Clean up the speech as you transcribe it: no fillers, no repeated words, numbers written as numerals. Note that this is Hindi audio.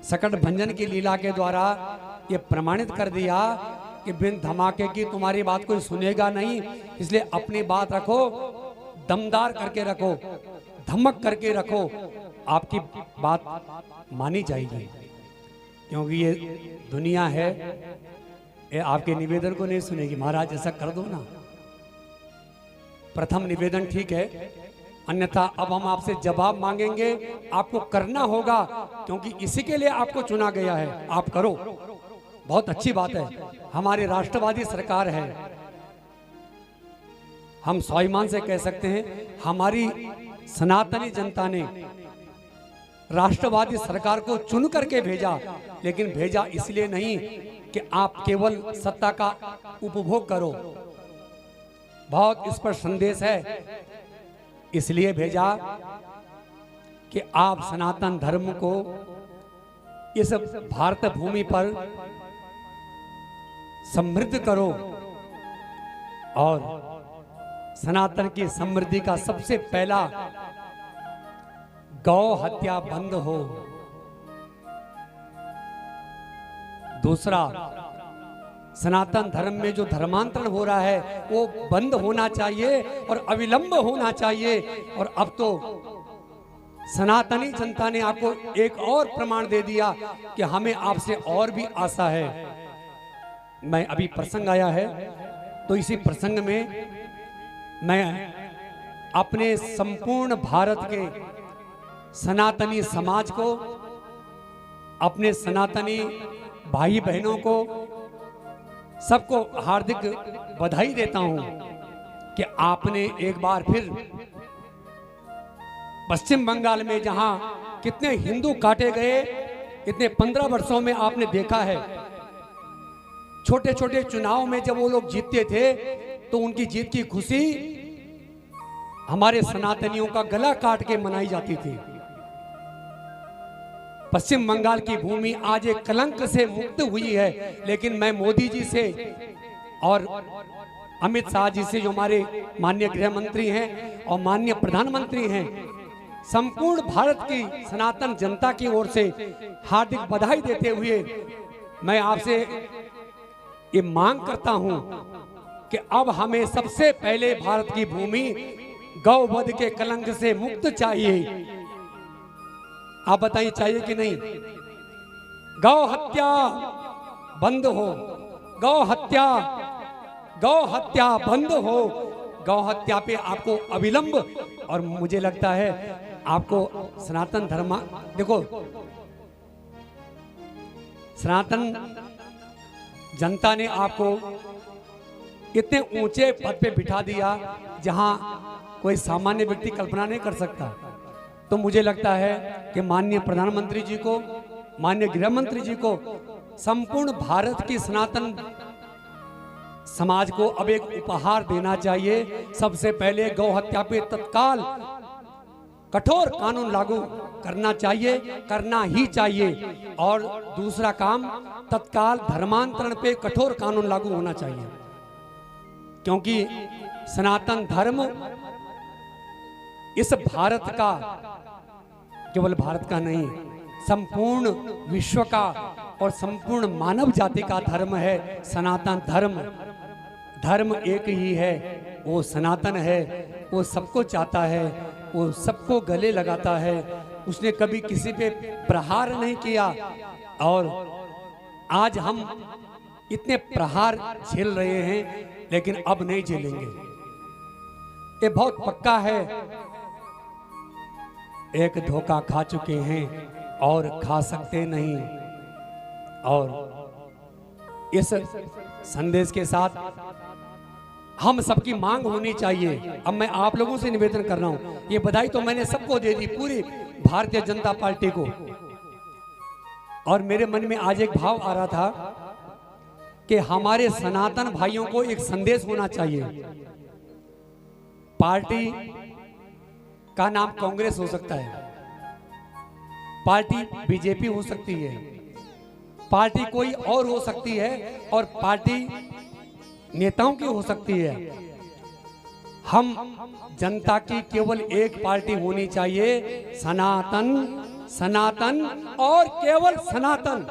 सकट भंजन की लीला के द्वारा ये प्रमाणित कर दिया कि बिन धमाके की तुम्हारी बात कोई सुनेगा नहीं, इसलिए अपनी बात रखो, दमदार करके रखो, धमक करके रखो, आपकी बात मानी जाएगी। क्योंकि ये दुनिया है, ये आपके निवेदन को नहीं सुनेगी। महाराज ऐसा कर दो ना, प्रथम निवेदन ठीक है, अन्यथा अब हम आपसे जवाब मांगेंगे, आपको करना होगा, क्योंकि इसी के लिए आपको चुना गया है। आप करो, बहुत अच्छी बात है। हमारी राष्ट्रवादी सरकार है, हम स्वाभिमान से कह सकते हैं, हमारी सनातनी जनता ने राष्ट्रवादी सरकार को चुन करके भेजा, लेकिन भेजा इसलिए नहीं कि आप केवल सत्ता का उपभोग करो। बहुत इस पर संदेश है, इसलिए भेजा कि आप सनातन धर्म को इस भारत भूमि पर समृद्ध करो और सनातन की समृद्धि का सबसे पहला गौ हत्या बंद हो। दूसरा, सनातन धर्म में जो धर्मांतरण हो रहा है वो बंद होना चाहिए और अविलंब होना चाहिए। और अब तो सनातनी जनता ने आपको एक और प्रमाण दे दिया कि हमें आपसे और भी आशा है। मैं अभी प्रसंग आया है, तो इसी प्रसंग में मैं अपने संपूर्ण भारत के सनातनी समाज को, अपने सनातनी भाई बहनों को, सबको हार्दिक बधाई देता हूं कि आपने एक बार फिर पश्चिम बंगाल में जहां कितने हिंदू काटे गए, इतने 15 वर्षों में आपने देखा है। छोटे छोटे चुनाव में जब वो लोग जीतते थे तो उनकी जीत की खुशी हमारे सनातनियों का गला काट के मनाई जाती थी। पश्चिम बंगाल की भूमि आज एक कलंक से मुक्त हुई है, लेकिन मैं मोदी जी से और अमित शाह जी से, जो हमारे माननीय गृह मंत्री हैं और माननीय प्रधानमंत्री हैं, संपूर्ण भारत की सनातन जनता की ओर से हार्दिक बधाई देते हुए मैं आपसे ये मांग करता हूं कि अब हमें सबसे पहले भारत की भूमि गौवध के कलंक से मुक्त चाहिए। आप बताइए, चाहिए कि नहीं? गौ हत्या बंद हो, गौ हत्या बंद हो। गौ हत्या पे आपको अविलंब, और मुझे लगता है आपको सनातन धर्म, देखो सनातन जनता ने आपको इतने ऊंचे पद पे बिठा दिया जहां कोई सामान्य व्यक्ति कल्पना नहीं कर सकता। तो मुझे लगता है कि माननीय प्रधानमंत्री जी को, माननीय गृह मंत्री जी को, संपूर्ण भारत की सनातन समाज को अब एक उपहार देना चाहिए। सबसे पहले गौ हत्या पे तत्काल कठोर कानून लागू करना चाहिए, करना ही चाहिए। और दूसरा काम, तत्काल धर्मांतरण पे कठोर कानून लागू होना चाहिए, क्योंकि सनातन धर्म इस भारत का, केवल भारत का नहीं, संपूर्ण विश्व का और संपूर्ण मानव जाति का धर्म है सनातन धर्म। धर्म एक ही है, वो सनातन है। वो सबको चाहता है, वो सबको गले लगाता है। उसने कभी किसी पे प्रहार नहीं किया, और आज हम इतने प्रहार झेल रहे हैं, लेकिन अब नहीं झेलेंगे। ये बहुत पक्का है। एक धोखा खा चुके हैं और खा सकते नहीं। और इस संदेश के साथ हम सबकी मांग होनी चाहिए। अब मैं आप लोगों से निवेदन कर रहा हूं, ये बधाई तो मैंने सबको दे दी, पूरी भारतीय जनता पार्टी को, और मेरे मन में आज एक भाव आ रहा था कि हमारे सनातन भाइयों को एक संदेश होना चाहिए। पार्टी का नाम कांग्रेस हो सकता है, पार्टी बीजेपी हो सकती है, पार्टी कोई और हो सकती है, और पार्टी नेताओं की हो सकती है। हम जनता की केवल एक पार्टी होनी चाहिए, सनातन सनातन और केवल सनातन